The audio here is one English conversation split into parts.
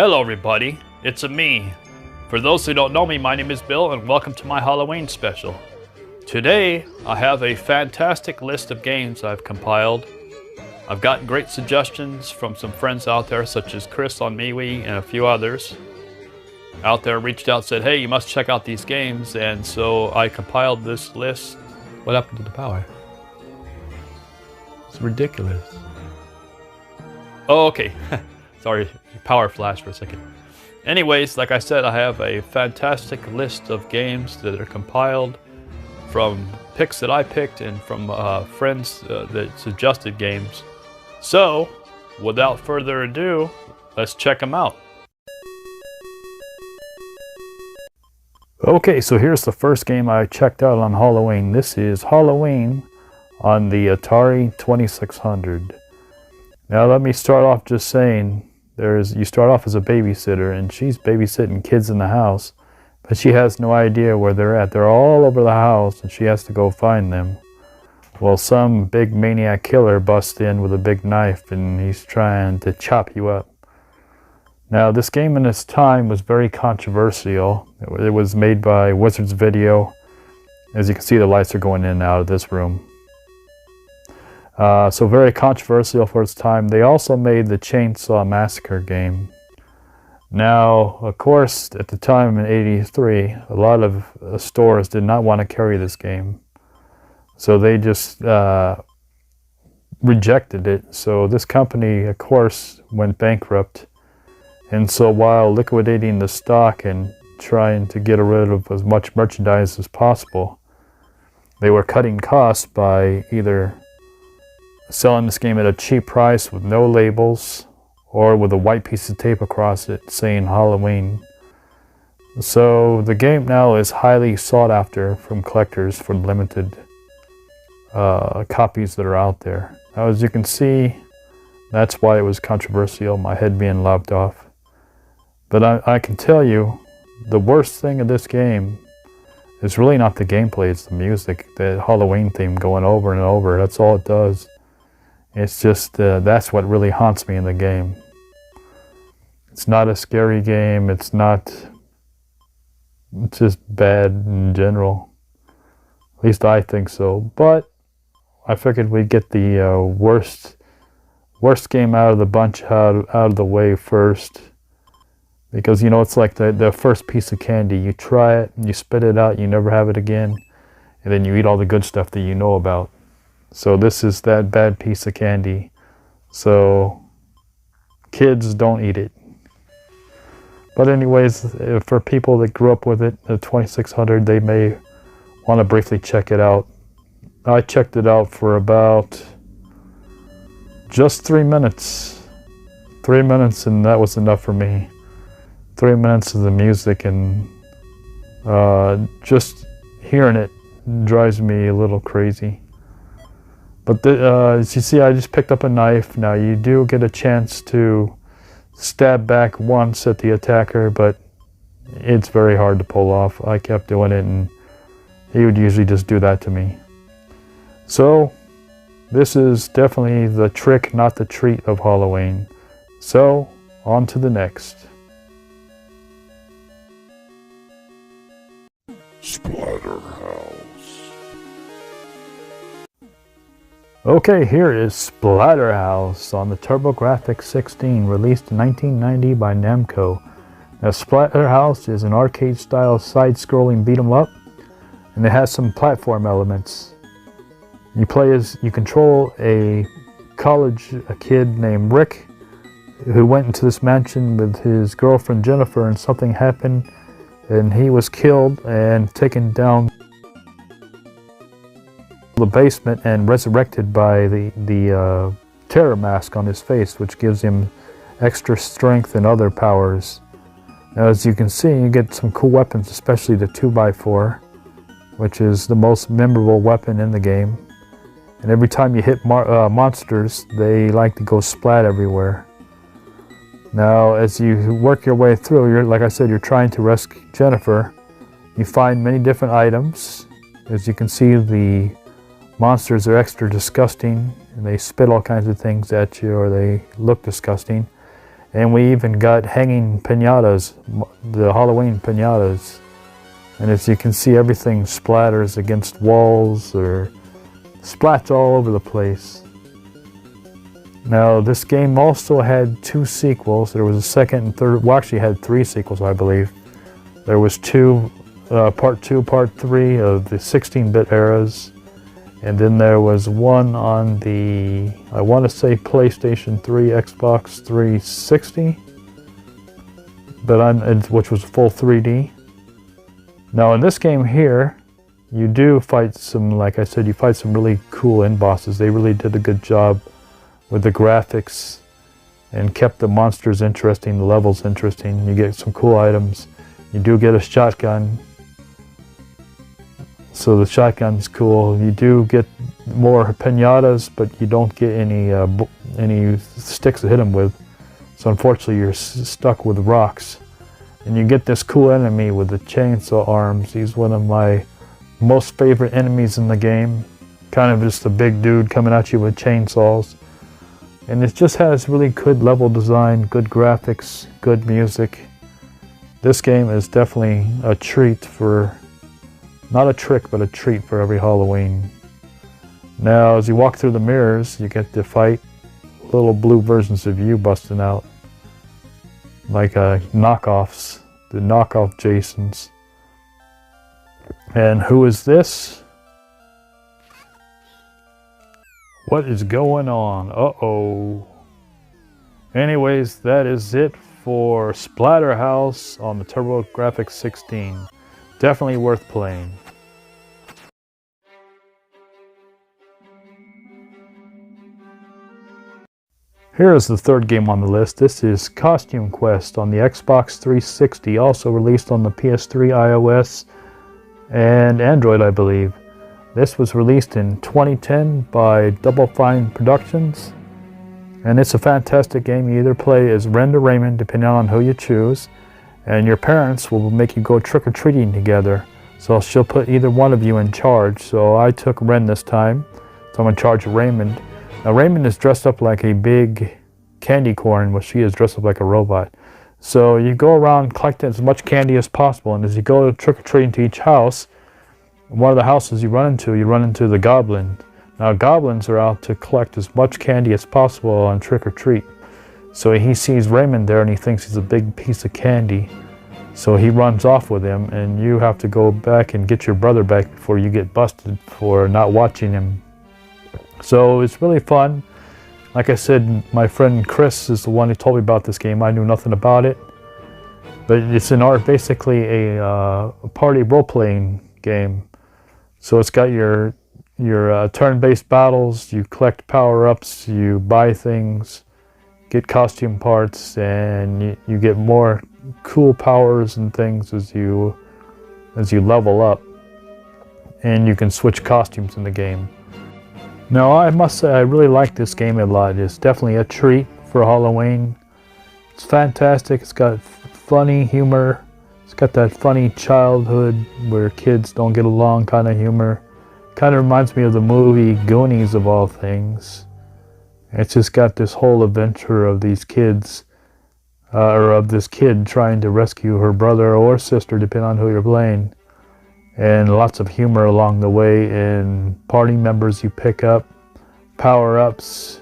Hello everybody, it's me. For those who don't know me, my name is Bill and welcome to my Halloween special. Today, I have a fantastic list of games I've compiled. I've gotten great suggestions from some friends out there such as Chris on MeWe and a few others. Out there reached out and said, hey, you must check out these games, and so I compiled this list. What happened to the power? It's ridiculous. Oh, okay. Sorry, power flash for a second. Anyways, like I said, I have a fantastic list of games that are compiled from picks that I picked and from friends that suggested games. So, without further ado, let's check them out. Okay, so here's the first game I checked out on Halloween. This is Halloween on the Atari 2600. Now let me start off just saying, you start off as a babysitter and she's babysitting kids in the house, but she has no idea where they're at. They're all over the house and she has to go find them. Well, some big maniac killer busts in with a big knife and he's trying to chop you up. Now this game in its time was very controversial. It was made by Wizards Video. As you can see, the lights are going in and out of this room. So very controversial for its time. They also made the Chainsaw Massacre game. Now, of course, at the time in '83, a lot of stores did not want to carry this game. So they just rejected it. So this company, of course, went bankrupt. And so while liquidating the stock and trying to get rid of as much merchandise as possible, they were cutting costs by either selling this game at a cheap price with no labels or with a white piece of tape across it saying Halloween. So the game now is highly sought after from collectors for limited copies that are out there. Now, as you can see, that's why it was controversial, my head being lopped off. But I can tell you, the worst thing of this game is really not the gameplay, it's the music, the Halloween theme going over and over. That's all it does. It's just, that's what really haunts me in the game. It's not a scary game, it's just bad in general. At least I think so. But I figured we'd get the worst game out of the bunch out of the way first. Because, you know, it's like the first piece of candy. You try it, you spit it out, you never have it again. And then you eat all the good stuff that you know about. So this is that bad piece of candy. So kids, don't eat it. But anyways, for people that grew up with it, the 2600, they may want to briefly check it out. I checked it out for about just 3 minutes. 3 minutes, and that was enough for me. 3 minutes of the music, and just hearing it drives me a little crazy. But as you see, I just picked up a knife. Now you do get a chance to stab back once at the attacker, but it's very hard to pull off. I kept doing it and he would usually just do that to me. So this is definitely the trick, not the treat of Halloween. So on to the next. Splatterhouse. Okay, here is Splatterhouse on the TurboGrafx 16, released in 1990 by Namco. Now, Splatterhouse is an arcade-style side-scrolling beat-em-up, and it has some platform elements. You control a kid named Rick, who went into this mansion with his girlfriend Jennifer, and something happened, and he was killed and taken down the basement and resurrected by the terror mask on his face, which gives him extra strength and other powers. Now, as you can see, you get some cool weapons, especially the 2x4, which is the most memorable weapon in the game. And every time you hit monsters, they like to go splat everywhere. Now, as you work your way through, like I said, you're trying to rescue Jennifer. You find many different items. As you can see, the monsters are extra disgusting, and they spit all kinds of things at you, or they look disgusting. And we even got hanging piñatas, the Halloween piñatas. And as you can see, everything splatters against walls or splats all over the place. Now, this game also had 2 sequels. There was a second and third, well, actually had 3 sequels, I believe. There was part 2, part 3 of the 16-bit eras. And then there was one on the, I want to say PlayStation 3, Xbox 360, which was full 3D. Now in this game here, you do fight some, like I said, you fight some really cool end bosses. They really did a good job with the graphics and kept the monsters interesting, the levels interesting. You get some cool items. You do get a shotgun. So the shotgun's cool. You do get more piñatas, but you don't get any sticks to hit them with. So unfortunately, you're stuck with rocks. And you get this cool enemy with the chainsaw arms. He's one of my most favorite enemies in the game. Kind of just a big dude coming at you with chainsaws. And it just has really good level design, good graphics, good music. This game is definitely a treat for, not a trick, but a treat for every Halloween. Now, as you walk through the mirrors, you get to fight little blue versions of you busting out. Like knockoffs, the knockoff Jasons. And who is this? What is going on? Uh-oh. Anyways, that is it for Splatterhouse on the TurboGrafx 16. Definitely worth playing. Here is the third game on the list. This is Costume Quest on the Xbox 360, also released on the PS3, iOS, and Android, I believe. This was released in 2010 by Double Fine Productions, and it's a fantastic game. You either play as Ren or Raymond, depending on who you choose, and your parents will make you go trick-or-treating together. So she'll put either one of you in charge. So I took Ren this time, so I'm in charge of Raymond. Now Raymond is dressed up like a big candy corn, while she is dressed up like a robot. So you go around collecting as much candy as possible, and as you go trick-or-treating to each house, one of the houses you run into the goblin. Now goblins are out to collect as much candy as possible on trick-or-treat. So he sees Raymond there and he thinks he's a big piece of candy. So he runs off with him, and you have to go back and get your brother back before you get busted for not watching him. So it's really fun. Like I said, my friend Chris is the one who told me about this game. I knew nothing about it. But it's basically a party role-playing game. So it's got your turn-based battles, you collect power-ups, you buy things, get costume parts, and you get more cool powers and things as you level up. And you can switch costumes in the game. Now, I must say I really like this game a lot. It's definitely a treat for Halloween. It's fantastic. It's got funny humor. It's got that funny childhood where kids don't get along kind of humor. Kind of reminds me of the movie Goonies of all things. It's just got this whole adventure of these kids, or of this kid trying to rescue her brother or sister, depending on who you're playing. And lots of humor along the way, and party members you pick up, power-ups,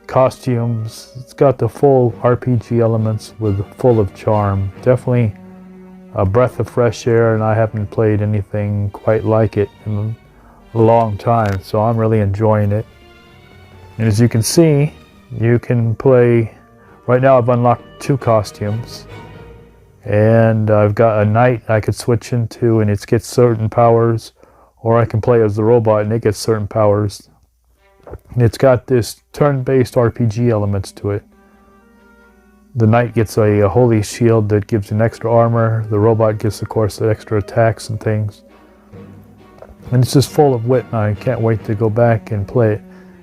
costumes. It's got the full RPG elements full of charm. Definitely a breath of fresh air, and I haven't played anything quite like it in a long time, so I'm really enjoying it. And as you can see, you can play, right now I've unlocked 2 costumes, and I've got a knight I could switch into and it gets certain powers, or I can play as the robot and it gets certain powers. And it's got this turn-based RPG elements to it. The knight gets a holy shield that gives an extra armor. The robot gets, of course, the extra attacks and things. And it's just full of wit, and I can't wait to go back and play it.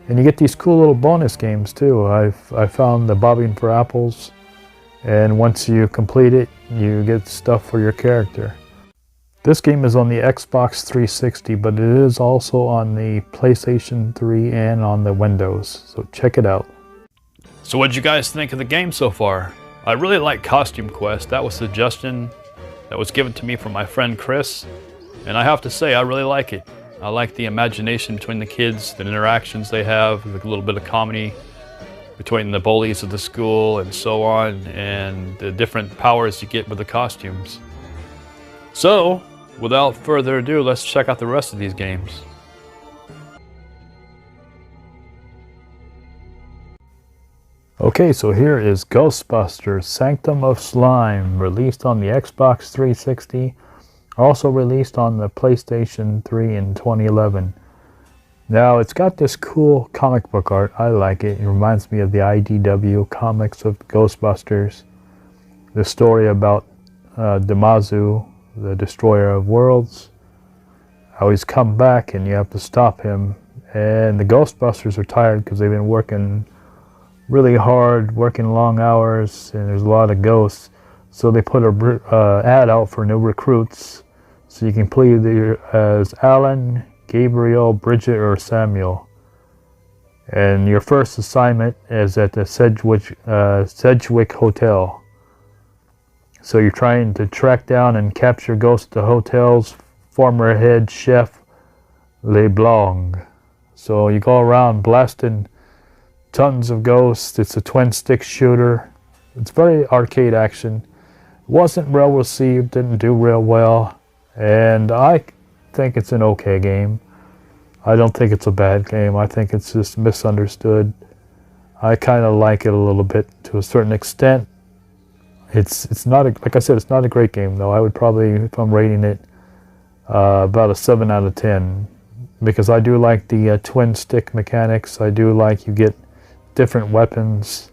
And you get these cool little bonus games too. I found the bobbing for apples, and once you complete it, you get stuff for your character. This game is on the Xbox 360, but it is also on the PlayStation 3 and on the Windows, so check it out. So what'd you guys think of the game so far? I really like Costume Quest. That was a suggestion that was given to me from my friend Chris, and I have to say I really like it. I like the imagination between the kids, the interactions they have, with a little bit of comedy between the bullies of the school and so on, and the different powers you get with the costumes. So, without further ado, let's check out the rest of these games. Okay, so here is Ghostbusters Sanctum of Slime, released on the Xbox 360, also released on the PlayStation 3 in 2011. Now, it's got this cool comic book art. I like it. It reminds me of the IDW comics of Ghostbusters. The story about Damazu, the destroyer of worlds, how he's come back and you have to stop him. And the Ghostbusters are tired because they've been working really hard, working long hours, and there's a lot of ghosts. So they put a ad out for new recruits. So you can play either as Alan, Gabriel, Bridget, or Samuel. And your first assignment is at the Sedgwick Hotel. So you're trying to track down and capture ghosts at the hotel's former head chef, LeBlanc. So you go around blasting tons of ghosts. It's a twin stick shooter. It's very arcade action. It wasn't well received, didn't do real well, and I think it's an okay game. I don't think it's a bad game. I think it's just misunderstood. I kind of like it a little bit to a certain extent. It's not like I said, it's not a great game though. I would probably, if I'm rating it, about a 7 out of 10, because I do like the twin stick mechanics. I do like you get different weapons.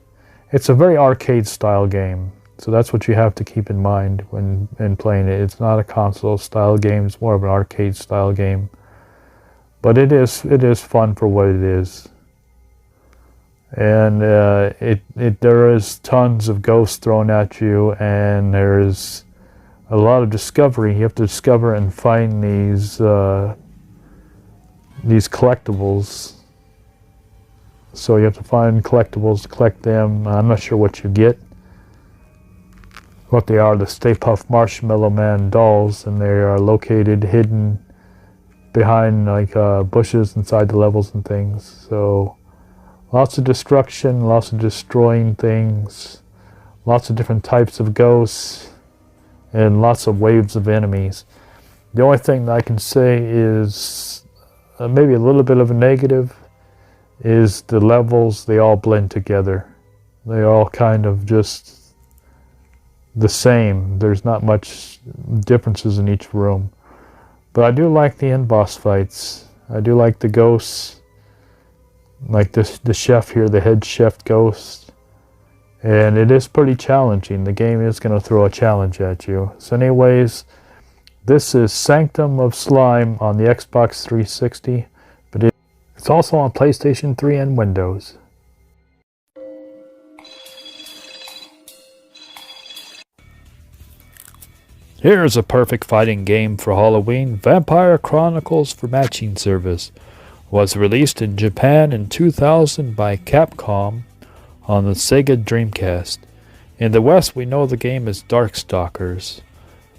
It's a very arcade style game, so that's what you have to keep in mind when playing it. It's not a console style game, it's more of an arcade style game, but it is fun for what it is. And there is tons of ghosts thrown at you, and there's a lot of discovery. You have to discover and find these collectibles. So you have to find collectibles to collect them. I'm not sure what you get. What they are, the Stay Puft Marshmallow Man dolls, and they are located hidden behind like bushes inside the levels and things. So lots of destruction, lots of destroying things, lots of different types of ghosts, and lots of waves of enemies. The only thing that I can say is maybe a little bit of a negative is the levels. They all blend together. They all kind of just the same. There's not much differences in each room. But I do like the end boss fights. I do like the ghosts, like the chef here, the head chef ghost. And it is pretty challenging. The game is going to throw a challenge at you. So anyways, this is Sanctum of Slime on the Xbox 360. But it's also on PlayStation 3 and Windows. Here's a perfect fighting game for Halloween. Vampire Chronicles for Matching Service was released in Japan in 2000 by Capcom on the Sega Dreamcast. In the West, we know the game as Darkstalkers.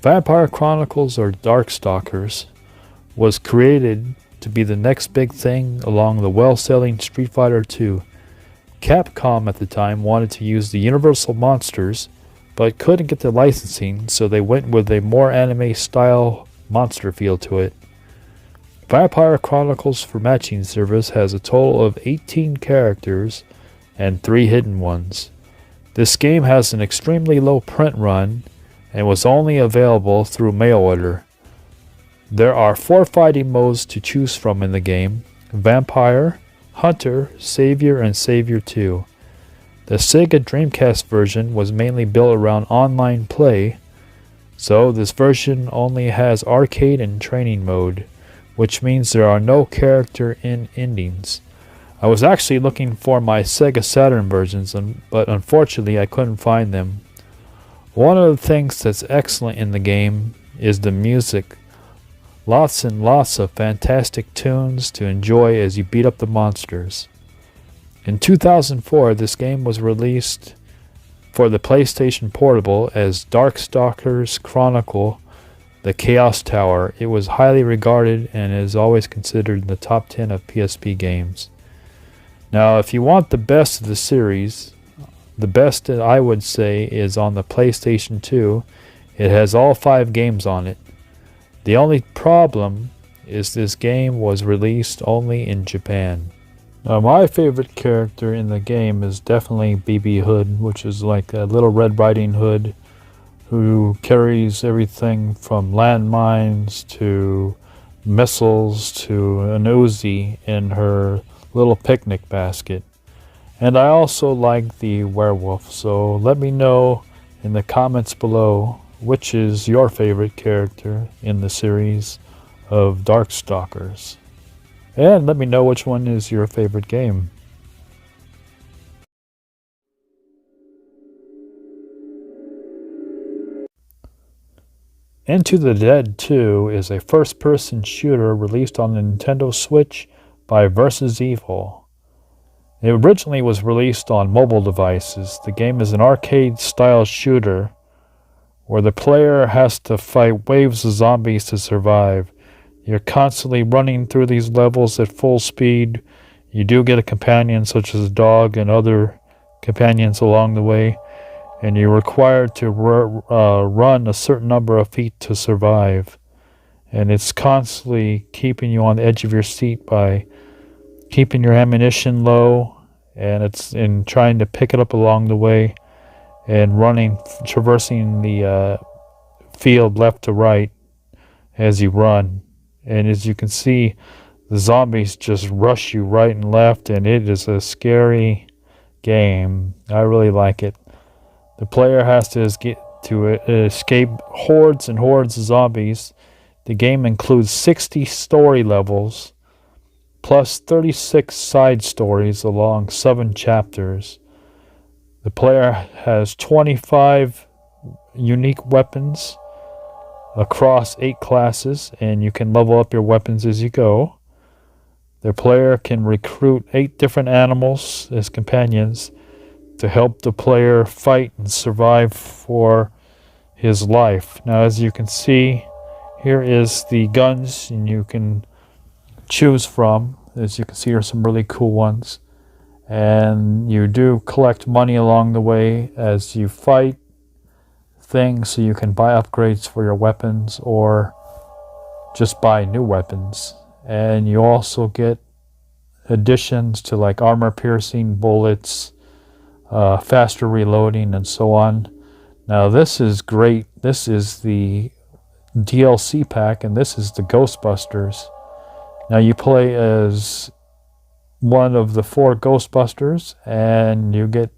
Vampire Chronicles, or Darkstalkers, was created to be the next big thing along the well-selling Street Fighter II. Capcom at the time wanted to use the Universal monsters, but couldn't get the licensing, so they went with a more anime-style monster feel to it. Vampire Chronicles for Matching Service has a total of 18 characters and 3 hidden ones. This game has an extremely low print run and was only available through mail order. There are 4 fighting modes to choose from in the game: Vampire, Hunter, Savior, and Savior 2. The Sega Dreamcast version was mainly built around online play, so this version only has arcade and training mode, which means there are no character endings. I was actually looking for my Sega Saturn versions, but unfortunately I couldn't find them. One of the things that's excellent in the game is the music. Lots and lots of fantastic tunes to enjoy as you beat up the monsters. In 2004, this game was released for the PlayStation Portable as Darkstalkers Chronicle: The Chaos Tower. It was highly regarded and is always considered in the top 10 of PSP games. Now, if you want the best of the series, the best that I would say is on the PlayStation 2. It has all 5 games on it. The only problem is this game was released only in Japan. Now, my favorite character in the game is definitely BB Hood, which is like a little Red Riding Hood who carries everything from landmines to missiles to an Uzi in her little picnic basket. And I also like the werewolf, so let me know in the comments below which is your favorite character in the series of Darkstalkers. And let me know which one is your favorite game. Into the Dead 2 is a first-person shooter released on the Nintendo Switch by Versus Evil. It originally was released on mobile devices. The game is an arcade-style shooter where the player has to fight waves of zombies to survive. You're constantly running through these levels at full speed. You do get a companion such as a dog and other companions along the way, and you're required to run a certain number of feet to survive. And it's constantly keeping you on the edge of your seat by keeping your ammunition low, and it's in trying to pick it up along the way and traversing the field left to right as you run. And as you can see, the zombies just rush you right and left, and it is a scary game. I really like it. The player has to escape hordes and hordes of zombies. The game includes 60 story levels, plus 36 side stories along 7 chapters. The player has 25 unique weapons across 8 classes, and you can level up your weapons as you go. The player can recruit 8 different animals as companions to help the player fight and survive for his life. Now, as you can see, here is the guns and you can choose from. As you can see, here are some really cool ones. And you do collect money along the way as you fight things, so you can buy upgrades for your weapons or just buy new weapons. And you also get additions to like armor piercing bullets, faster reloading, and so on. Now this is great. This is the DLC pack, and this is the Ghostbusters. Now you play as one of the 4 Ghostbusters, and you get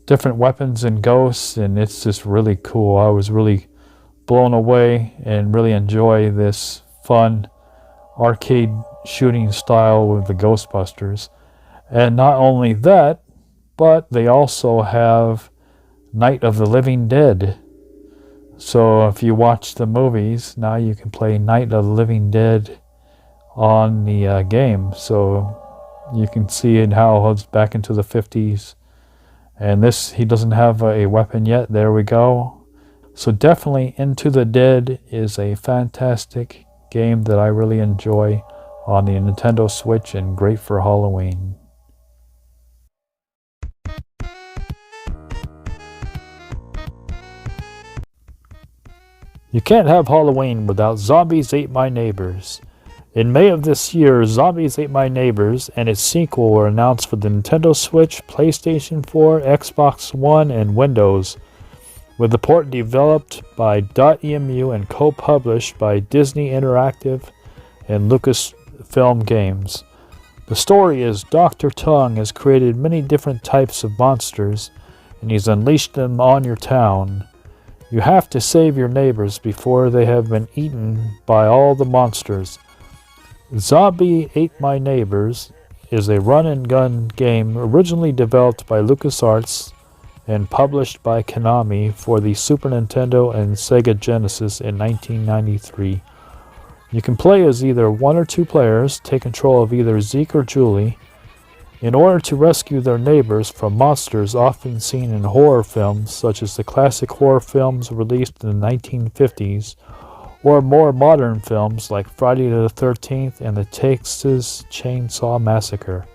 different weapons and ghosts, and it's just really cool. I was really blown away and really enjoy this fun arcade shooting style with the Ghostbusters. And not only that, but they also have Night of the Living Dead. So if you watch the movies, now you can play Night of the Living Dead on the game. So you can see it how it's back into the 50s. And this, he doesn't have a weapon yet. There we go. So definitely Into the Dead is a fantastic game that I really enjoy on the Nintendo Switch, and great for Halloween. You can't have Halloween without Zombies Ate My Neighbors. In May of this year, Zombies Ate My Neighbors and its sequel were announced for the Nintendo Switch, PlayStation 4, Xbox One, and Windows, with the port developed by .emu and co-published by Disney Interactive and Lucasfilm Games. The story is Dr. Tongue has created many different types of monsters, and he's unleashed them on your town. You have to save your neighbors before they have been eaten by all the monsters. Zombie Ate My Neighbors is a run-and-gun game originally developed by LucasArts and published by Konami for the Super Nintendo and Sega Genesis in 1993. You can play as either 1 or 2 players, take control of either Zeke or Julie. In order to rescue their neighbors from monsters often seen in horror films, such as the classic horror films released in the 1950s, or more modern films like Friday the 13th and the Texas Chainsaw Massacre.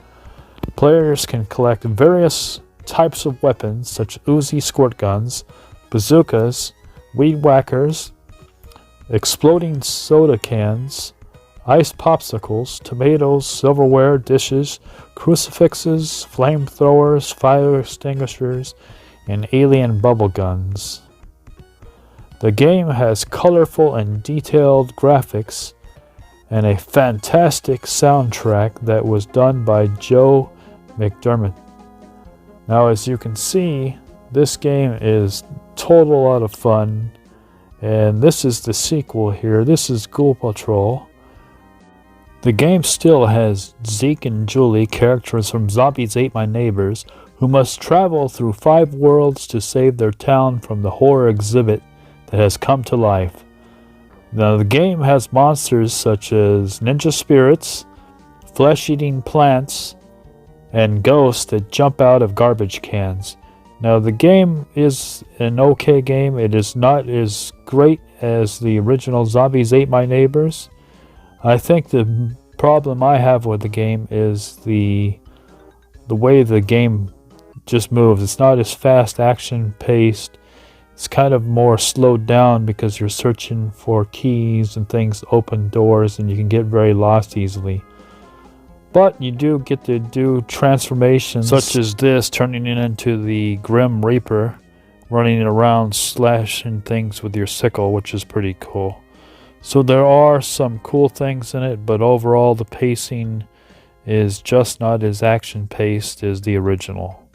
Players can collect various types of weapons such as Uzi squirt guns, bazookas, weed whackers, exploding soda cans, ice popsicles, tomatoes, silverware, dishes, crucifixes, flamethrowers, fire extinguishers, and alien bubble guns. The game has colorful and detailed graphics and a fantastic soundtrack that was done by Joe McDermott. Now, as you can see, this game is total lot of fun, and this is the sequel here. This is Ghoul Patrol. The game still has Zeke and Julie, characters from Zombies Ate My Neighbors, who must travel through 5 worlds to save their town from the horror exhibit that has come to life. Now, the game has monsters such as ninja spirits, flesh-eating plants, and ghosts that jump out of garbage cans. Now, the game is an okay game. It is not as great as the original Zombies Ate My Neighbors. I think the problem I have with the game is the way the game just moves. It's not as fast, action-paced. It's kind of more slowed down because you're searching for keys and things to open doors, and you can get very lost easily. But you do get to do transformations such as this, turning it into the Grim Reaper, running around slashing things with your sickle, which is pretty cool. So there are some cool things in it, but overall the pacing is just not as action-paced as the original.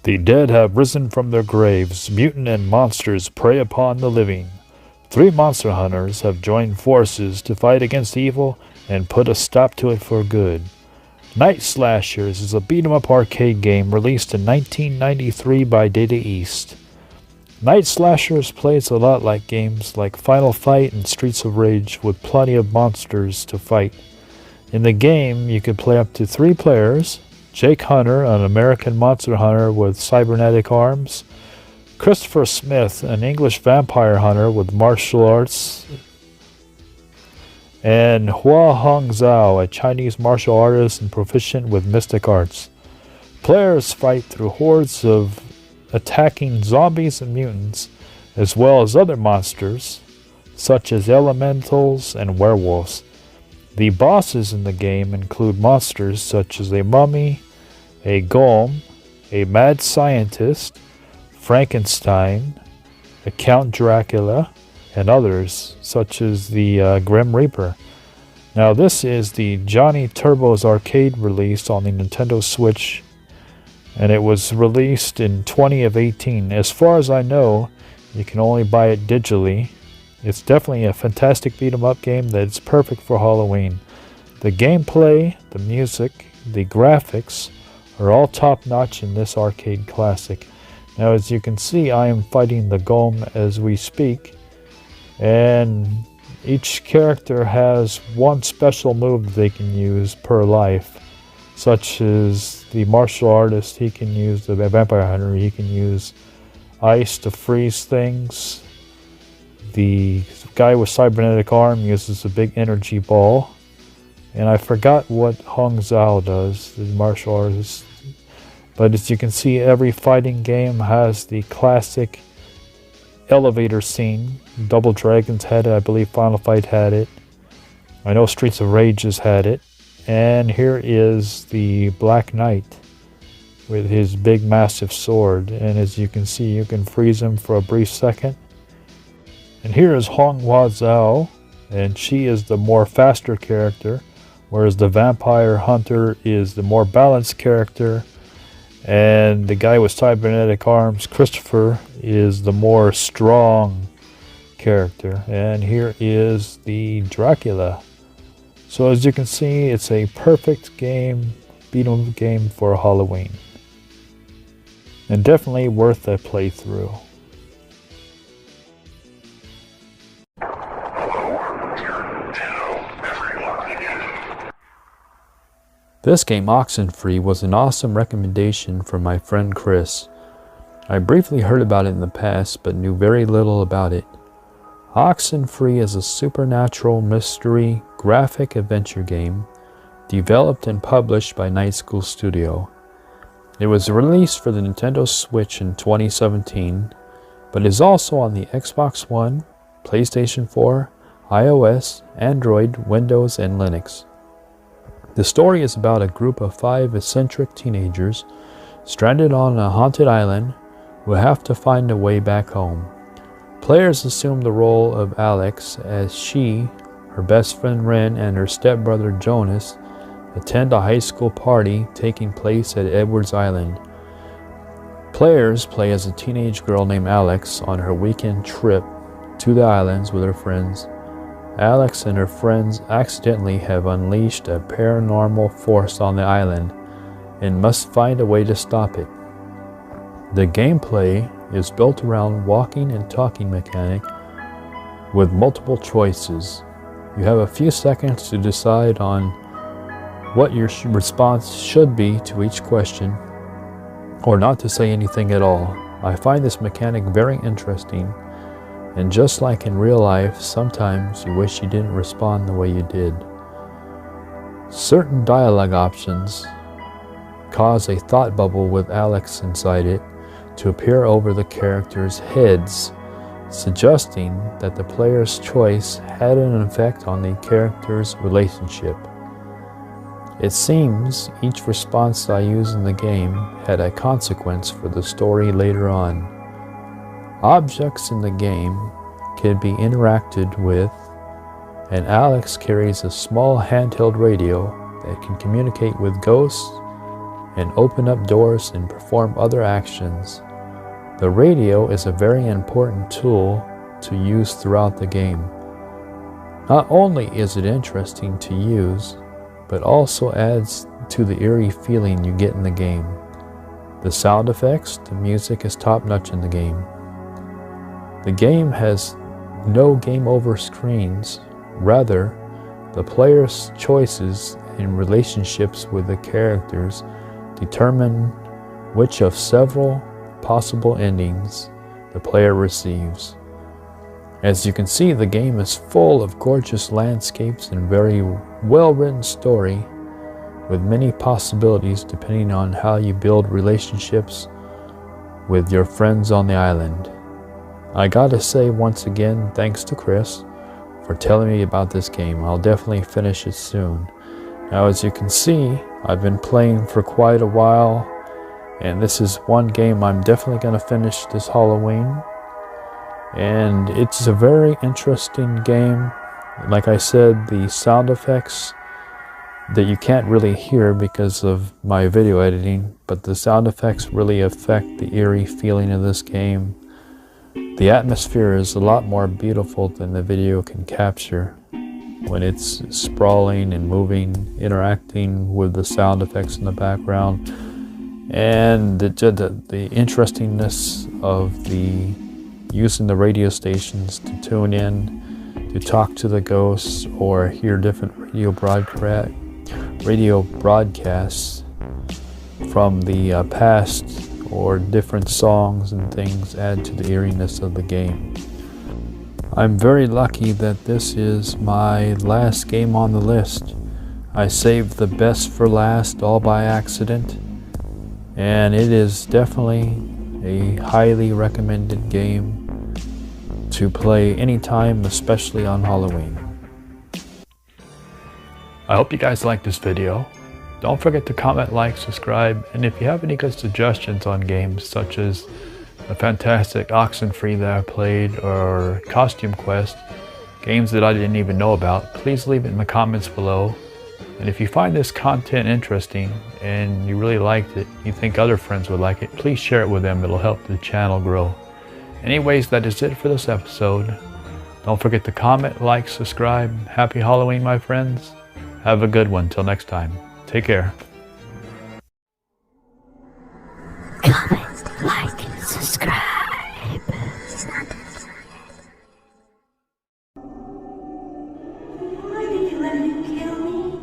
The dead have risen from their graves. Mutant and monsters prey upon the living. 3 monster hunters have joined forces to fight against evil and put a stop to it for good. Night Slashers is a beat-em-up arcade game released in 1993 by Data East. Night Slashers plays a lot like games like Final Fight and Streets of Rage with plenty of monsters to fight. In the game, you can play up to 3 players: Jake Hunter, an American monster hunter with cybernetic arms; Christopher Smith, an English vampire hunter with martial arts; and Hua Hong Zhao, a Chinese martial artist and proficient with mystic arts. Players fight through hordes of attacking zombies and mutants, as well as other monsters, such as elementals and werewolves. The bosses in the game include monsters such as a mummy, a golem, a mad scientist, Frankenstein, a Count Dracula, and others such as the Grim Reaper. Now, this is the Johnny Turbo's arcade release on the Nintendo Switch, and it was released in 2018. As far as I know, you can only buy it digitally. It's definitely a fantastic beat-em-up game that's perfect for Halloween. The gameplay, the music, the graphics are all top-notch in this arcade classic. Now, as you can see, I am fighting the golem as we speak, and each character has one special move they can use per life, such as the martial artist, he can use the vampire hunter, he can use ice to freeze things. The guy with cybernetic arm uses a big energy ball. And I forgot what Hong Zhao does, the martial artist. But as you can see, every fighting game has the classic elevator scene. Double Dragons had it. I believe Final Fight had it. I know Streets of Rage has had it. And here is the Black Knight with his big massive sword. And as you can see, you can freeze him for a brief second. And here is Hong Hua Zhao, and she is the more faster character, whereas the vampire hunter is the more balanced character, and the guy with cybernetic arms, Christopher, is the more strong character. And here is the Dracula. So as you can see, it's a perfect game, beat-em game for Halloween, and definitely worth a playthrough. This game, Oxenfree, was an awesome recommendation from my friend Chris. I briefly heard about it in the past, but knew very little about it. Oxenfree is a supernatural mystery graphic adventure game developed and published by Night School Studio. It was released for the Nintendo Switch in 2017, but is also on the Xbox One, PlayStation 4, iOS, Android, Windows, and Linux. The story is about a group of 5 eccentric teenagers stranded on a haunted island who have to find a way back home. Players assume the role of Alex as she, her best friend Ren, and her stepbrother Jonas attend a high school party taking place at Edwards Island. Players play as a teenage girl named Alex on her weekend trip to the islands with her friends. Alex and her friends accidentally have unleashed a paranormal force on the island and must find a way to stop it. The gameplay is built around walking and talking mechanic with multiple choices. You have a few seconds to decide on what your response should be to each question, or not to say anything at all. I find this mechanic very interesting, and just like in real life, sometimes you wish you didn't respond the way you did. Certain dialogue options cause a thought bubble with Alex inside it to appear over the characters' heads, suggesting that the player's choice had an effect on the character's relationship. It seems each response I used in the game had a consequence for the story later on. Objects in the game can be interacted with, and Alex carries a small handheld radio that can communicate with ghosts and open up doors and perform other actions. The radio is a very important tool to use throughout the game. Not only is it interesting to use, but also adds to the eerie feeling you get in the game. The sound effects, the music is top-notch in the game. The game has no game over screens. Rather, the player's choices and relationships with the characters determine which of several possible endings the player receives. As you can see, the game is full of gorgeous landscapes and very well-written story with many possibilities depending on how you build relationships with your friends on the island. I gotta say once again, thanks to Chris for telling me about this game. I'll definitely finish it soon. Now, as you can see, I've been playing for quite a while, and this is one game I'm definitely gonna finish this Halloween. And it's a very interesting game. Like I said, the sound effects that you can't really hear because of my video editing, but the sound effects really affect the eerie feeling of this game. The atmosphere is a lot more beautiful than the video can capture when it's sprawling and moving, interacting with the sound effects in the background, and the interestingness of the using the radio stations to tune in, to talk to the ghosts, or hear different radio broadcasts from the past, or different songs and things add to the eeriness of the game. I'm very lucky that this is my last game on the list. I saved the best for last all by accident, and it is definitely a highly recommended game to play anytime, especially on Halloween. I hope you guys liked this video. Don't forget to comment, like, subscribe, and if you have any good suggestions on games such as the fantastic Oxenfree that I played or Costume Quest, games that I didn't even know about, please leave it in the comments below. And if you find this content interesting and you really liked it, you think other friends would like it, please share it with them. It'll help the channel grow. Anyways, that is it for this episode. Don't forget to comment, like, subscribe. Happy Halloween, my friends. Have a good one. Till next time. Take care. Comment, like, subscribe. Why did you let him kill me?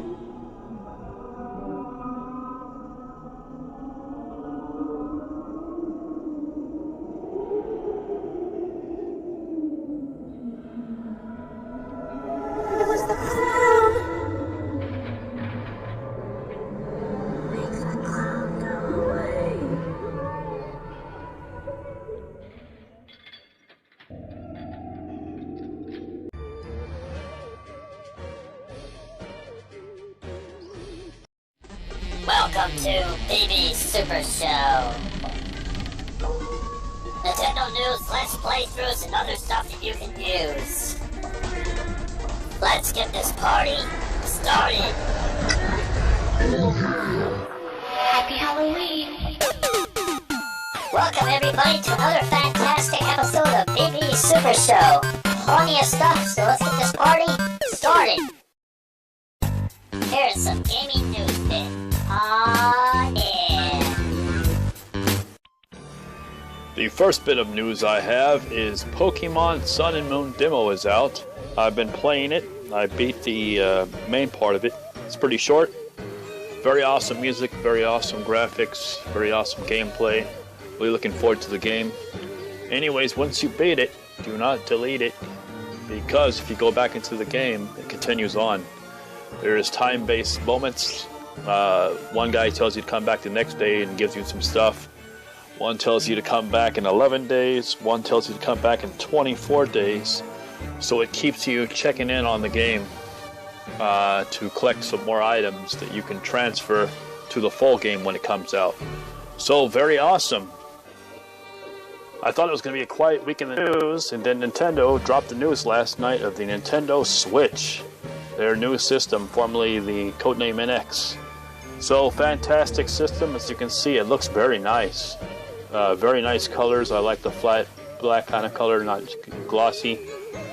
Welcome to BB Super Show. Nintendo news, let's playthroughs, and other stuff that you can use. Let's get this party started. Happy Halloween. Welcome everybody to another fantastic episode of BB Super Show. Plenty of stuff, so let's get this party started. Here's some gaming news bit. Yeah. The first bit of news I have is Pokemon Sun and Moon demo is out. I've been playing it. I beat the main part of it. It's pretty short. Very awesome music, very awesome graphics, very awesome gameplay. Really looking forward to the game. Anyways, once you beat it, do not delete it, because if you go back into the game, it continues on. There is time-based moments. One guy tells you to come back the next day and gives you some stuff. One tells you to come back in 11 days. One tells you to come back in 24 days. So it keeps you checking in on the game to collect some more items that you can transfer to the full game when it comes out. So very awesome. I thought it was going to be a quiet week in the news, and then Nintendo dropped the news last night of the Nintendo Switch, their new system, formerly the codename NX. So fantastic system. As you can see, it looks very nice. Very nice colors. I like the flat black kind of color, not glossy.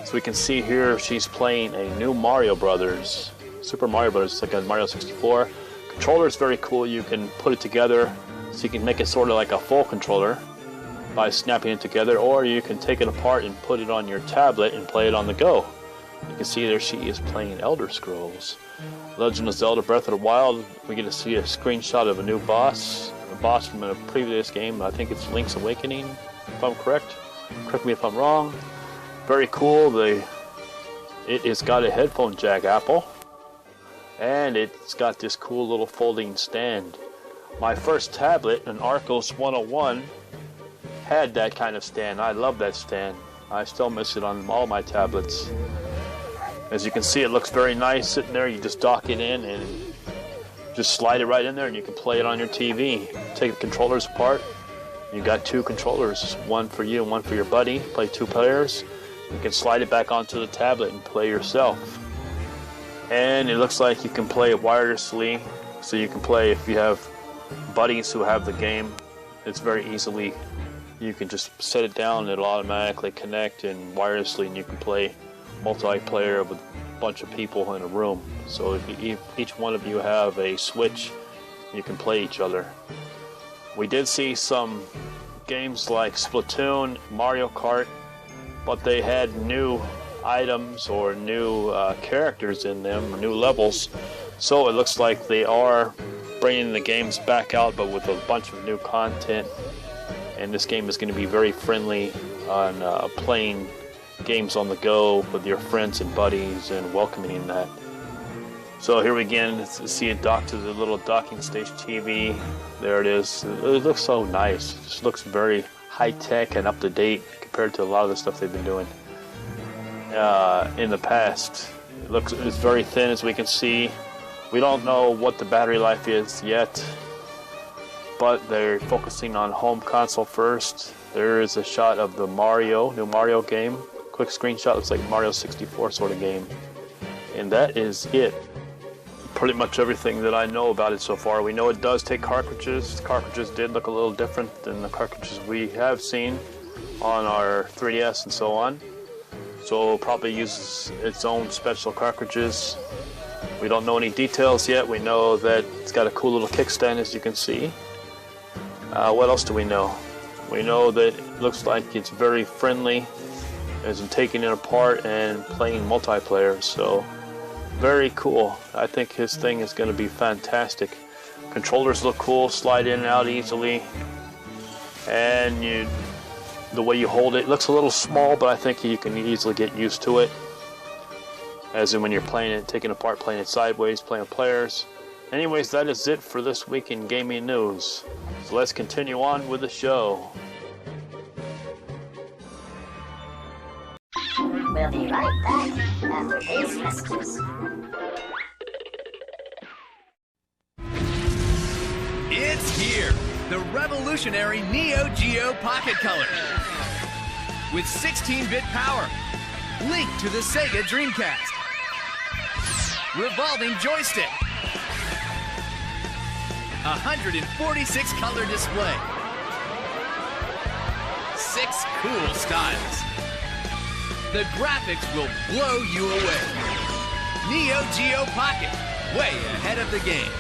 So we can see here she's playing a new Mario Brothers, Super Mario Brothers. It's like a Mario 64. Controller is very cool. You can put it together, so you can make it sort of like a full controller by snapping it together, or you can take it apart and put it on your tablet and play it on the go. You can see there she is playing Elder Scrolls. Legend of Zelda Breath of the Wild, we get to see a screenshot of a new boss. A boss from a previous game. I think it's Link's Awakening, if I'm correct. Correct me if I'm wrong. Very cool. It has got a headphone jack, Apple. And it's got this cool little folding stand. My first tablet, an Arcos 101, had that kind of stand. I love that stand. I still miss it on all my tablets. As you can see, it looks very nice sitting there. You just dock it in and just slide it right in there, and you can play it on your TV. Take the controllers apart. You got two controllers, one for you and one for your buddy. Play two players. You can slide it back onto the tablet and play yourself. And it looks like you can play it wirelessly, so you can play if you have buddies who have the game. It's very easily. You can just set it down, it'll automatically connect and wirelessly, and you can play multiplayer with a bunch of people in a room. So if each one of you have a Switch, you can play each other. We did see some games like Splatoon, Mario Kart, but they had new items or new characters in them, or new levels. So it looks like they are bringing the games back out, but with a bunch of new content. And this game is going to be very friendly on playing games on the go with your friends and buddies and welcoming that. So here we again see it docked to the little docking station TV. There it is. It looks so nice. It just looks very high-tech and up-to-date compared to a lot of the stuff they've been doing in the past. It's very thin, as we can see. We don't know what the battery life is yet, but they're focusing on home console first. There is a shot of the new Mario game. Quick screenshot, looks like Mario 64 sort of game. And that is it. Pretty much everything that I know about it so far. We know it does take cartridges. Cartridges did look a little different than the cartridges we have seen on our 3DS and so on. So it probably uses its own special cartridges. We don't know any details yet. We know that it's got a cool little kickstand, as you can see. What else do we know? We know that it looks like it's very friendly, as in taking it apart and playing multiplayer. So very cool. I think his thing is going to be fantastic. Controllers look cool, slide in and out easily, and the way you hold it looks a little small, but I think you can easily get used to it. As in when you're playing it, taking it apart, playing it sideways, playing with players. Anyways, that is it for this week in gaming news. So let's continue on with the show. We'll be right back after these messages. Here, the revolutionary Geo Pocket Color. With 16-bit power, linked to the Sega Dreamcast. Revolving joystick. 146 color display. 6 cool styles. The graphics will blow you away. Geo Pocket, way ahead of the game.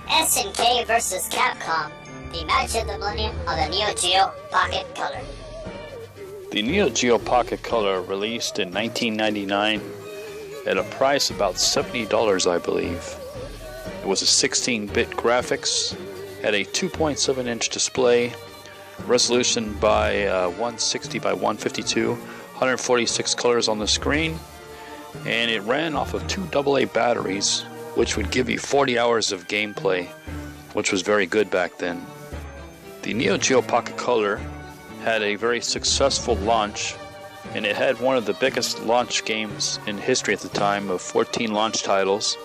SNK vs. Capcom, the match of the millennium on the Geo Pocket Color. The Geo Pocket Color released in 1999 at a price about $70, I believe. It was a 16-bit graphics, had a 2.7-inch display, resolution by 160 by 152, 146 colors on the screen, and it ran off of 2 AA batteries, which would give you 40 hours of gameplay, which was very good back then. The Geo Pocket Color had a very successful launch, and it had one of the biggest launch games in history at the time of 14 launch titles.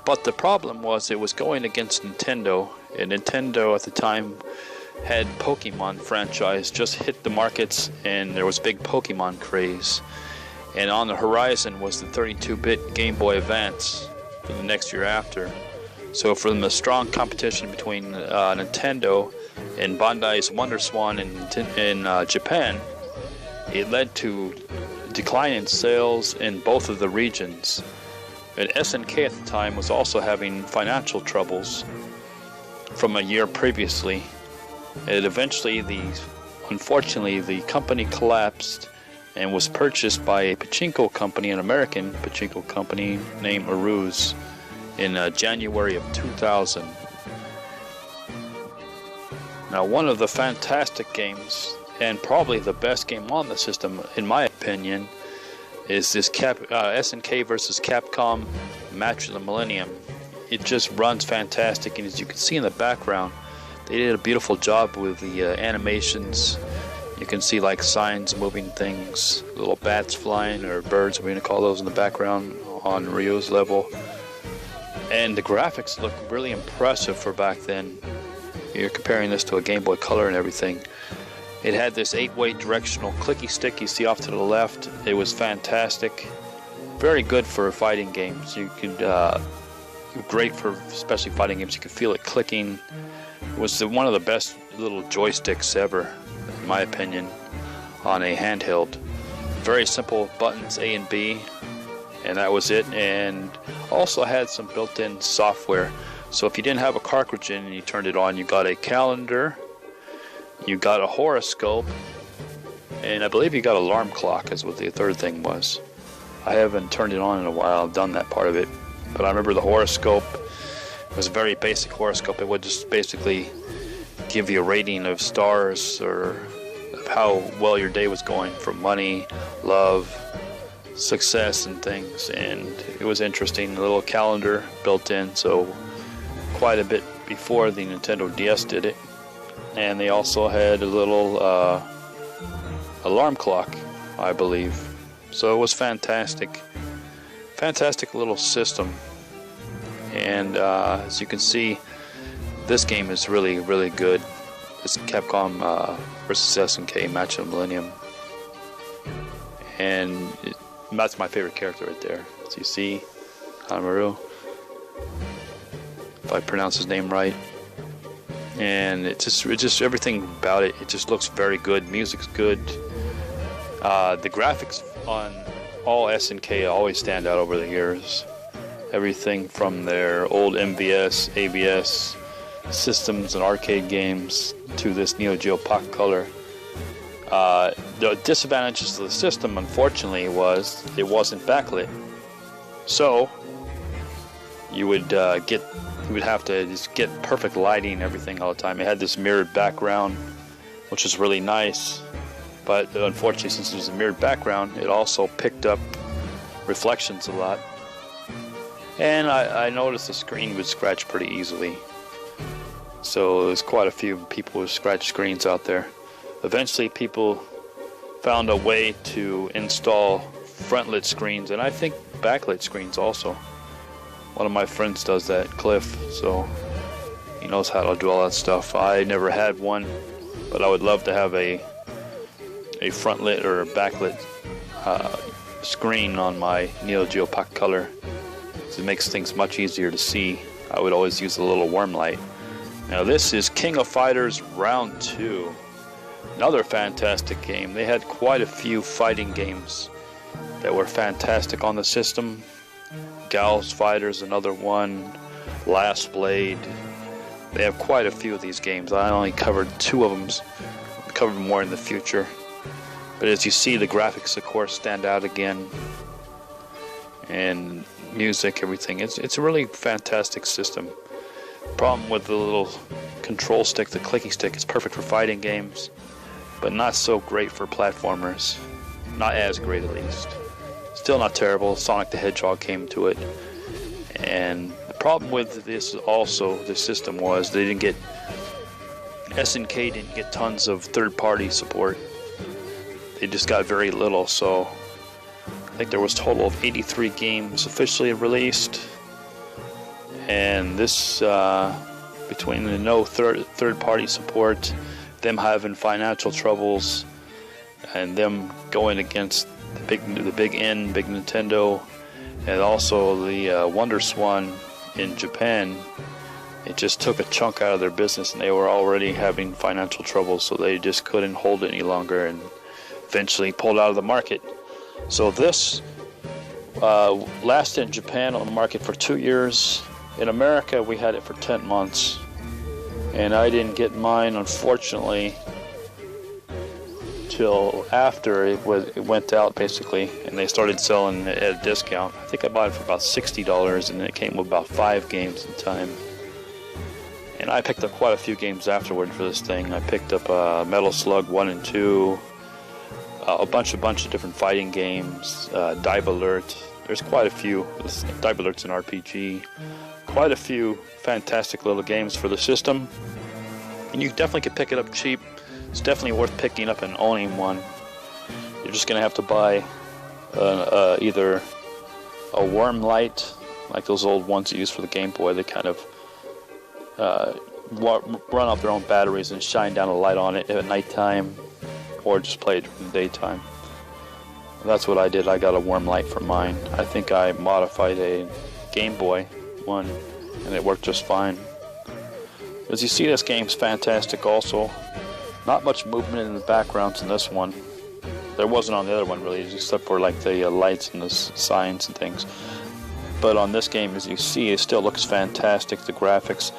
But the problem was it was going against Nintendo, and Nintendo at the time had Pokemon franchise just hit the markets, and there was big Pokemon craze. And on the horizon was the 32-bit Game Boy Advance for the next year after. So from the strong competition between Nintendo and Bandai's WonderSwan in Japan, it led to a decline in sales in both of the regions. And SNK at the time was also having financial troubles from a year previously. And eventually, unfortunately, the company collapsed and was purchased by a pachinko company, an American pachinko company named Aruz, in January of 2000. Now, one of the fantastic games, and probably the best game on the system, in my opinion, is this SNK vs. Capcom Match of the Millennium. It just runs fantastic, and as you can see in the background, they did a beautiful job with the animations. You can see like signs moving things, little bats flying, or birds, we're going to call those, in the background on Ryu's level. And the graphics look really impressive for back then. You're comparing this to a Game Boy Color and everything. It had this 8-way directional clicky stick you see off to the left. It was fantastic. Very good for fighting games. You could, great for especially fighting games. You could feel it clicking. It was one of the best little joysticks ever, in my opinion, on a handheld. Very simple buttons, A and B, and that was it. And also had some built-in software. So if you didn't have a cartridge in and you turned it on, you got a calendar, you got a horoscope, and I believe you got an alarm clock is what the third thing was. I haven't turned it on in a while. I've done that part of it. But I remember the horoscope. It was a very basic horoscope. It would just basically give you a rating of stars or of how well your day was going, for money, love, success, and things. And it was interesting. A little calendar built in, so quite a bit before the Nintendo DS did it. And they also had a little alarm clock, I believe. So it was fantastic. Fantastic little system. And as you can see, this game is really, really good. It's Capcom vs. SNK Match of the Millennium. And that's my favorite character right there. As you see, Kanemaru, if I pronounce his name right. And it just everything about it, it just looks very good. Music's good. The graphics on all SNK always stand out over the years. Everything from their old MVS, AVS, systems and arcade games to this Neo Geo Pocket Color. The disadvantages of the system, unfortunately, was it wasn't backlit. So you would have to just get perfect lighting and everything all the time. It had this mirrored background, which is really nice, but unfortunately, since it was a mirrored background, it also picked up reflections a lot. And I noticed the screen would scratch pretty easily. So there's quite a few people who scratch screens out there. Eventually, people found a way to install front-lit screens, and I think backlit screens also. One of my friends does that, Cliff, so he knows how to do all that stuff. I never had one, but I would love to have a front-lit or a backlit screen on my Neo Geo Pocket Color. It makes things much easier to see. I would always use a little warm light. Now this is King of Fighters Round 2. Another fantastic game. They had quite a few fighting games that were fantastic on the system. Gals Fighters, another one. Last Blade. They have quite a few of these games. I only covered 2 of them. I'll cover more in the future. But as you see, the graphics, of course, stand out again. And music, everything. It's a really fantastic system. Problem with the little control stick, the clicky stick, it's perfect for fighting games, but not so great for platformers. Not as great, at least. Still not terrible. Sonic the Hedgehog came to it. And the problem with this also, the system, was they didn't get, SNK didn't get tons of third-party support. They just got very little, so I think there was a total of 83 games officially released. And this, between the no third-party support, them having financial troubles, and them going against the big Nintendo, and also the WonderSwan in Japan, it just took a chunk out of their business, and they were already having financial troubles, so they just couldn't hold it any longer, and eventually pulled out of the market. So this lasted in Japan on the market for 2 years. In America, we had it for 10 months, and I didn't get mine, unfortunately, till after it went out, basically, and they started selling it at a discount. I think I bought it for about $60, and it came with about 5 games in time. And I picked up quite a few games afterward for this thing. I picked up Metal Slug 1 and 2, a bunch of different fighting games, Dive Alert. There's quite a few. Dive Alert's an RPG. Quite a few fantastic little games for the system. And you definitely can pick it up cheap. It's definitely worth picking up and owning one. You're just going to have to buy either a worm light, like those old ones you use for the Game Boy. They kind of run off their own batteries and shine down a light on it at nighttime, or just play it during the daytime. That's what I did. I got a worm light for mine. I think I modified a Game Boy one, and it worked just fine. As you see, this game's fantastic also. Not much movement in the backgrounds in this one. There wasn't on the other one really, except for like the lights and the signs and things. But on this game, as you see, it still looks fantastic. The graphics,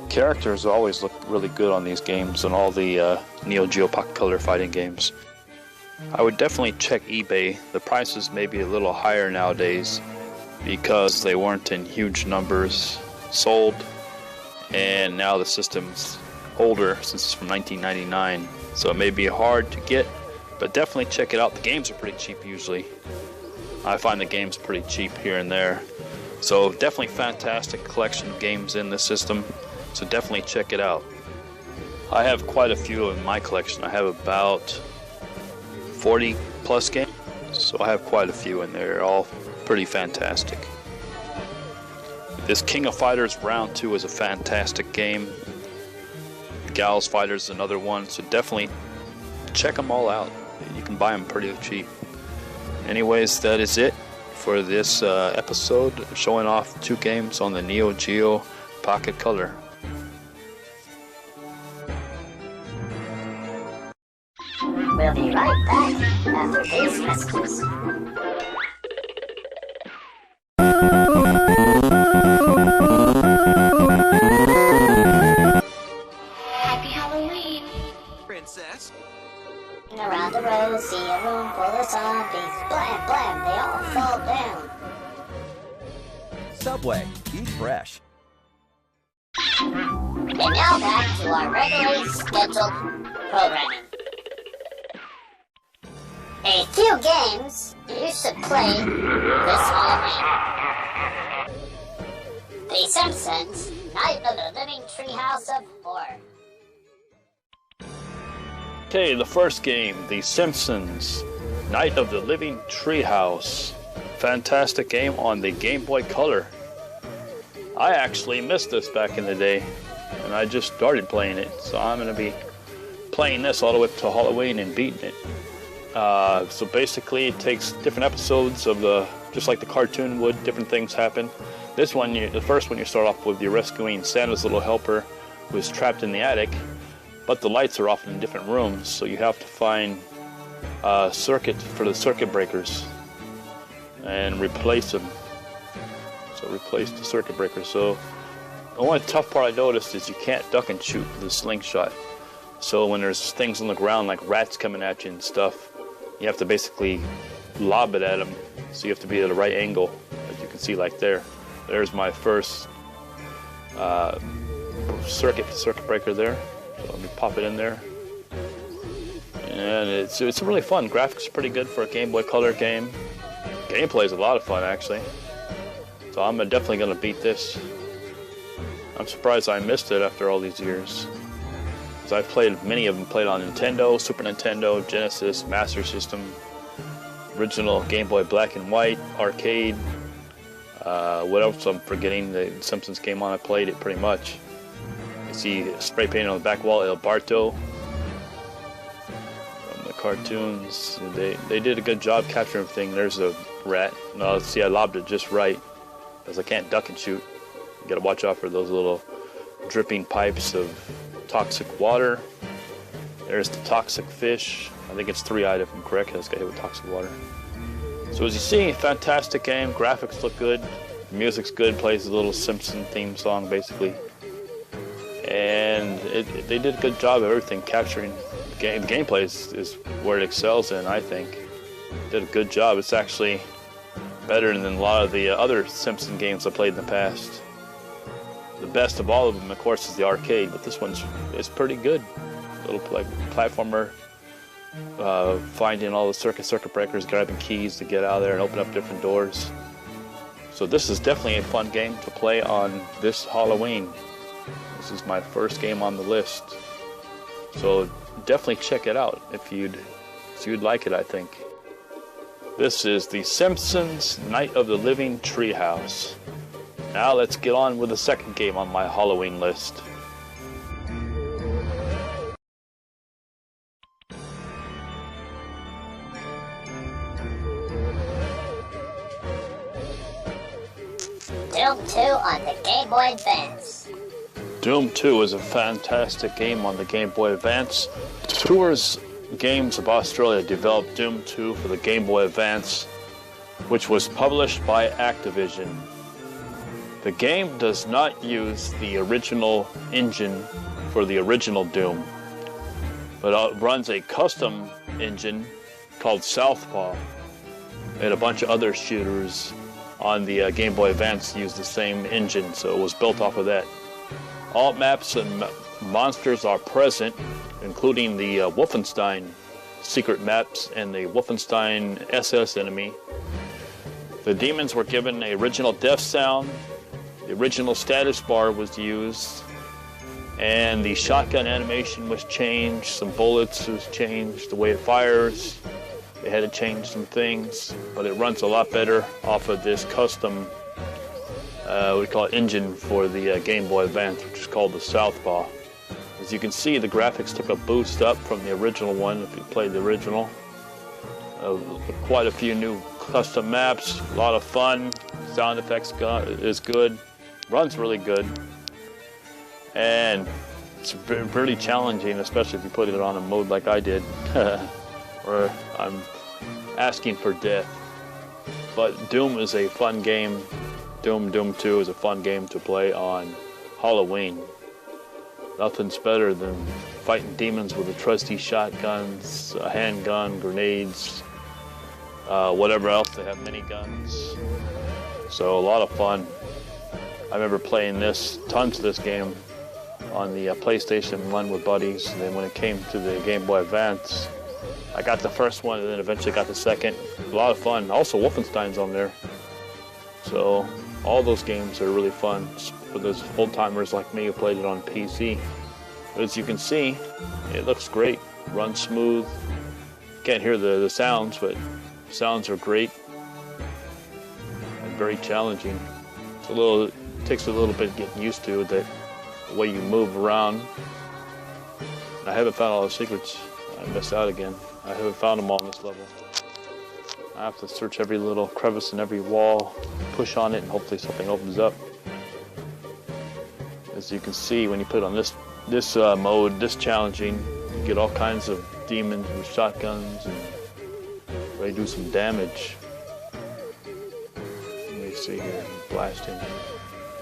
characters always look really good on these games and all the Neo Geo Pocket Color fighting games. I would definitely check eBay. The prices may be a little higher nowadays because they weren't in huge numbers sold, and now the system's older since it's from 1999, so it may be hard to get, but definitely check it out. The games are pretty cheap usually. I find the games pretty cheap here and there, so definitely fantastic collection of games in the system, so definitely check it out. I have quite a few in my collection. I have about 40 plus games, so I have quite a few in there, all pretty fantastic. This King of Fighters Round 2 is a fantastic game. Gals Fighters is another one, so definitely check them all out. You can buy them pretty cheap. Anyways, that is it for this episode, showing off 2 games on the Neo Geo Pocket Color. We'll be right back after these messages. Subway. Eat fresh. And now back to our regularly scheduled programming. A few games you should play this Halloween. The Simpsons Night of the Living Treehouse of Horror. Okay, the first game, The Simpsons Night of the Living Treehouse. Fantastic game on the Game Boy Color. I actually missed this back in the day, and I just started playing it, so I'm going to be playing this all the way up to Halloween and beating it. So basically, it takes different episodes of just like the cartoon would, different things happen. This one, the first one, you start off with you're rescuing Santa's little helper who's trapped in the attic, but the lights are off in different rooms, so you have to find a circuit for the circuit breakers and replace them. So replace the circuit breakers. So the only tough part I noticed is you can't duck and shoot with the slingshot. So when there's things on the ground like rats coming at you and stuff, you have to basically lob it at them. So you have to be at the right angle, as you can see like there. There's my first circuit breaker there. So let me pop it in there. And it's really fun. Graphics are pretty good for a Game Boy Color game. Gameplay is a lot of fun, actually. So I'm definitely going to beat this. I'm surprised I missed it after all these years. Because I've played many of them. Played on Nintendo, Super Nintendo, Genesis, Master System, original Game Boy Black and White, arcade. What else I'm forgetting? The Simpsons game on, I played it pretty much. You see spray painted on the back wall, El Barto. From the cartoons. They did a good job capturing everything. There's a rat. No, see, I lobbed it just right. Because I can't duck and shoot. You gotta watch out for those little dripping pipes of toxic water. There's the toxic fish. I think it's 3 items, if I'm correct. I just got hit with toxic water. So as you see, fantastic game. Graphics look good. The music's good. Plays a little Simpson theme song, basically. And they did a good job of everything, capturing the game. The gameplay is where it excels in, I think. Did a good job. It's actually better than a lot of the other Simpson games I played in the past. The best of all of them, of course, is the arcade, but this one's pretty good. A little platformer, finding all the circuit breakers, grabbing keys to get out of there and open up different doors. So this is definitely a fun game to play on this Halloween. This is my first game on the list. So definitely check it out if you'd like it, I think. This is The Simpsons Night of the Living Treehouse. Now let's get on with the second game on my Halloween list. Doom 2 on the Game Boy Advance. Doom 2 is a fantastic game on the Game Boy Advance. Tours Games of Australia developed Doom 2 for the Game Boy Advance, which was published by Activision. The game does not use the original engine for the original Doom, but runs a custom engine called Southpaw, and a bunch of other shooters on the Game Boy Advance used the same engine, so it was built off of that. All maps and monsters are present, including the Wolfenstein secret maps and the Wolfenstein SS enemy. The demons were given an original death sound, the original status bar was used, and the shotgun animation was changed, some bullets was changed, the way it fires, they had to change some things, but it runs a lot better off of this custom we call it engine for the Game Boy Advance, which is called the Southpaw. As you can see, the graphics took a boost up from the original one, if you played the original. Quite a few new custom maps, a lot of fun, sound effects is good, runs really good, and it's really challenging, especially if you put it on a mode like I did, where I'm asking for death. But Doom is a fun game. Doom 2 is a fun game to play on Halloween. Nothing's better than fighting demons with the trusty shotguns, a handgun, grenades, whatever else. They have miniguns. So a lot of fun. I remember playing tons of this game on the PlayStation 1 with buddies, and then when it came to the Game Boy Advance, I got the first one and then eventually got the second. A lot of fun. Also Wolfenstein's on there. So all those games are really fun for those old-timers like me who played it on PC. But as you can see, it looks great, runs smooth. Can't hear the sounds, but sounds are great and very challenging. It takes a little bit getting used to the way you move around. I haven't found all the secrets. I missed out again. I haven't found them all on this level. I have to search every little crevice and every wall, push on it, and hopefully something opens up. As you can see, when you put it on this mode, this challenging, you get all kinds of demons with shotguns and ready to do some damage. Let me see here, blasting.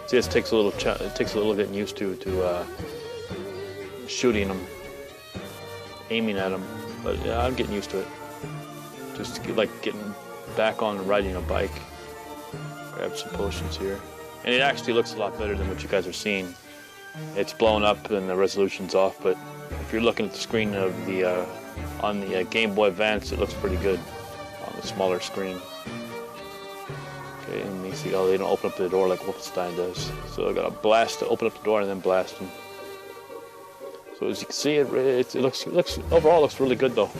See, it takes a little getting used to shooting them, aiming at them, but yeah, I'm getting used to it. Just like getting back on riding a bike. Grab some potions here, and it actually looks a lot better than what you guys are seeing. It's blown up and the resolution's off, but if you're looking at the screen of on the Game Boy Advance, it looks pretty good on the smaller screen. Okay, and you see, they don't open up the door like Wolfenstein does. So I got a blast to open up the door and then blast them. So as you can see, it looks overall looks really good though.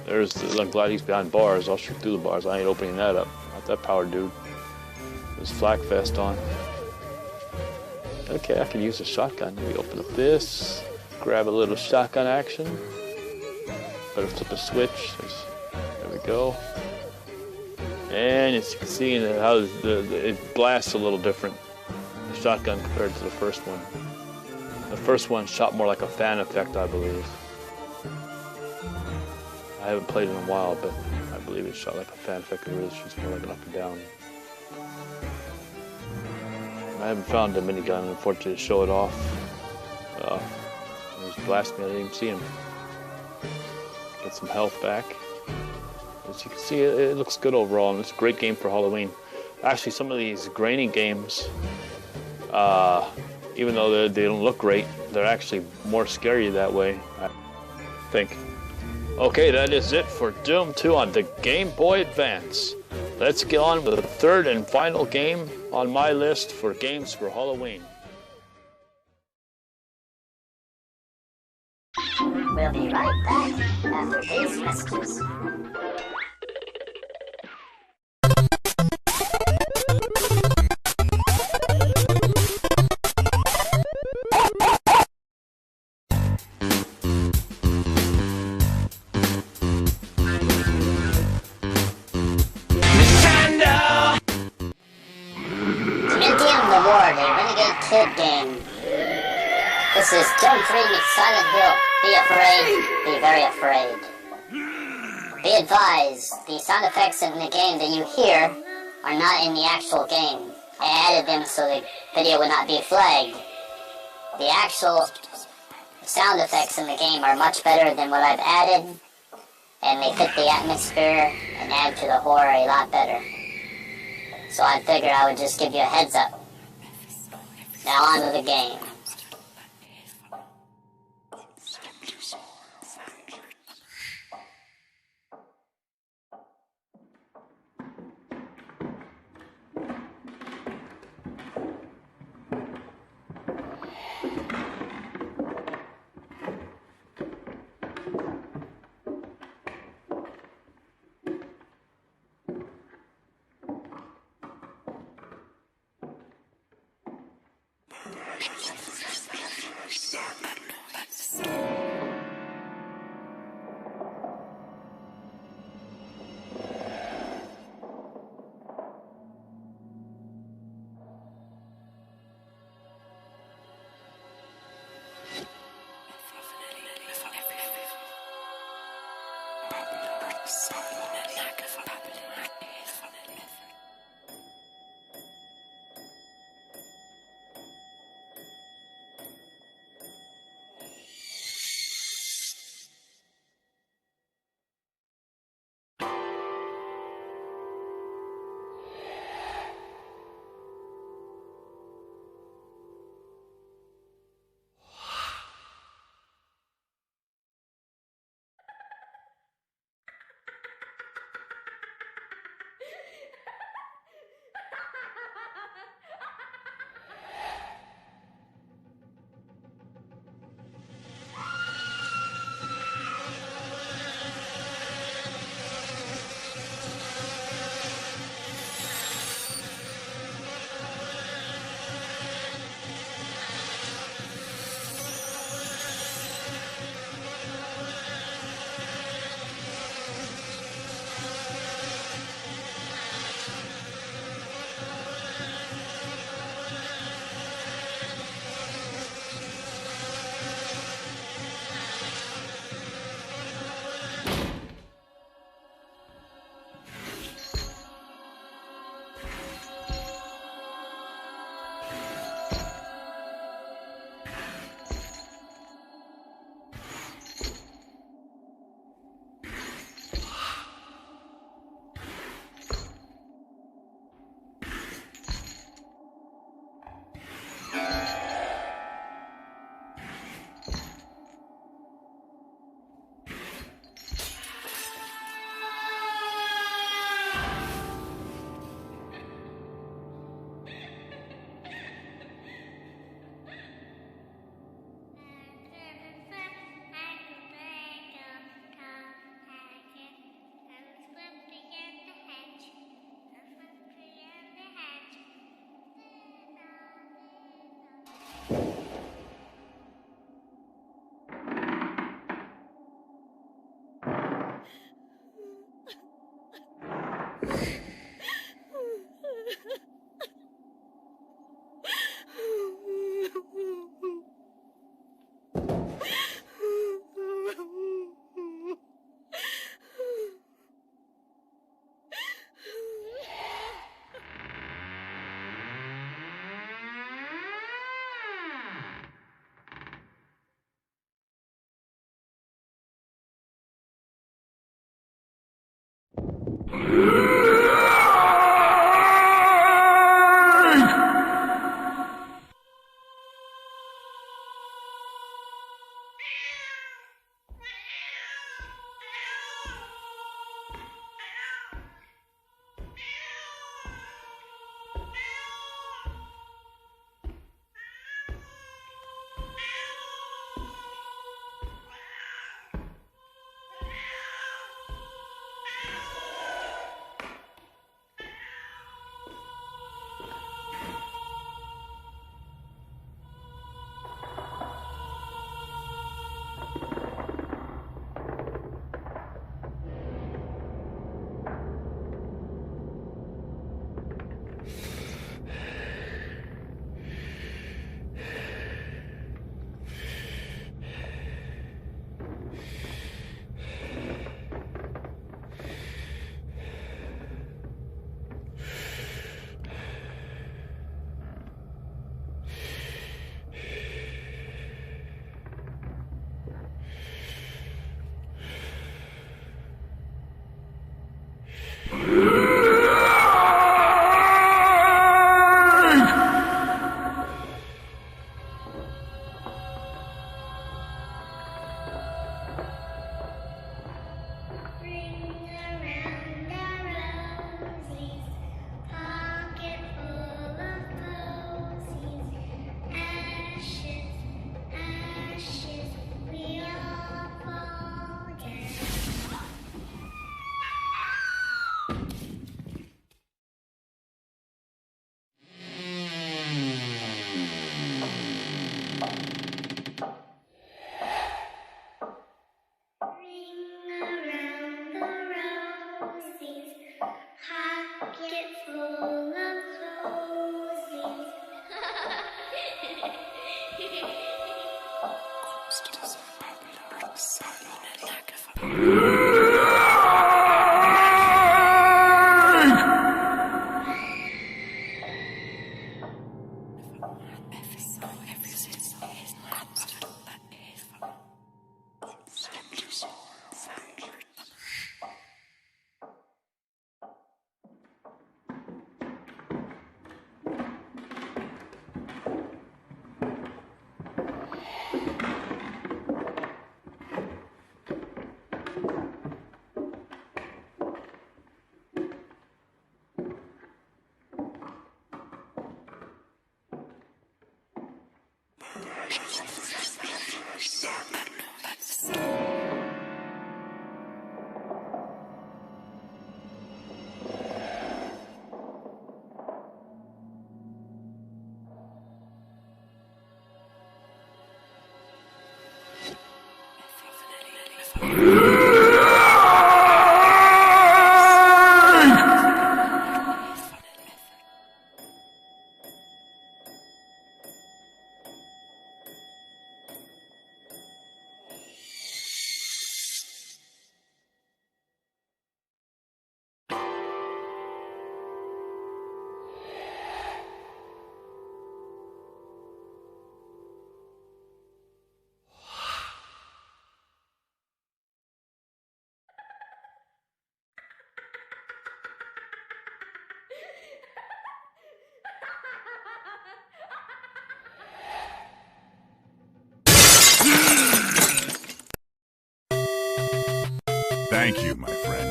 I'm glad he's behind bars. I'll shoot through the bars. I ain't opening that up. Not that power, dude. There's flak vest on. Okay, I can use a shotgun. Let me open up this. Grab a little shotgun action. Better flip a switch. There we go. And as you can see how it blasts a little different. The shotgun compared to the first one. The first one shot more like a fan effect, I believe. I haven't played in a while, but I believe it shot like a fan effect. It really shoots more like an up and down. I haven't found a minigun, unfortunately, to show it off. He was blasting me, I didn't even see him. Get some health back. As you can see, it looks good overall, and it's a great game for Halloween. Actually, some of these grainy games, even though they don't look great, they're actually more scary that way, I think. Okay, that is it for Doom 2 on the Game Boy Advance. Let's get on with the third and final game on my list for games for Halloween. We'll be right back after these messages. Kid game. This is Don't Free Me, Silent Hill. Be afraid, be very afraid. Be advised, the sound effects in the game that you hear are not in the actual game. I added them so the video would not be flagged. The actual sound effects in the game are much better than what I've added, and they fit the atmosphere and add to the horror a lot better. So I figured I would just give you a heads up. Now on to the game. Thank you, my friend.